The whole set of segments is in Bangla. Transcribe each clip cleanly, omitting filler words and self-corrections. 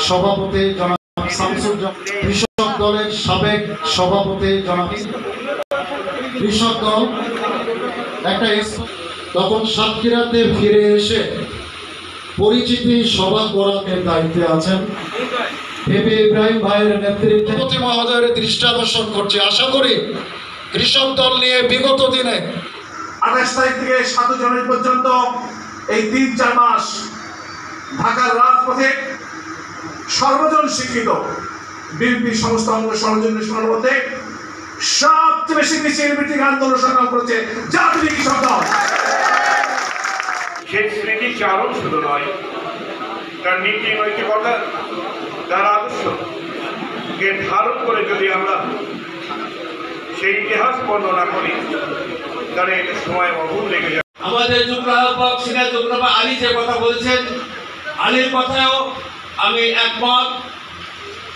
সভাপতি জনাব শামসুজ্জামান, কৃষক দলের সাবেক সভাপতি জনাব, কৃষক দল একটা তখন সাতক্ষীরাতে ফিরে এসে পরিচিতি সভা করার দায়িত্বে আছেন এপি ইব্রাহিম ভাইয়ের নেতৃত্বে মহোদয়ের দৃষ্টি আকর্ষণ করছে। আশা করি কৃষক দল নিয়ে বিগত দিনে 28 তারিখ থেকে 7 জানুয়ারি পর্যন্ত এই 3-4 মাস ঢাকার রাজপথে সর্বজন শিক্ষিত বিএনপি সমস্ত অঙ্গ সংগঠনের মধ্যে সবচেয়ে বেশি মিছিল মিটিং আন্দোলন সংগ্রাম করেছে জাতীয় কৃষক দল। সেই স্মৃতিচারণ শুধু নয়, তার নীতি নৈতিকতা, তার আদর্শকে ধারণ করে যদি আমরা সেই ইতিহাস বর্ণনা করি তাহলে এটা সময় অভূত লেগে যায়। আমাদের যুগ্ম আহ্বায়ক সিনিয়র যুগ্ম আলী যে কথা বলেছেন, আলীর কথাও আমি একমত।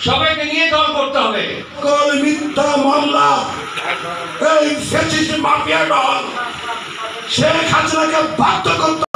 সবাইকে নিয়ে দল করতে হবে। সকল মিথ্যা মামলা, এই ফ্যাসিস্ট মাফিয়া দল শেখ হাসিনাকে বাধ্য করতে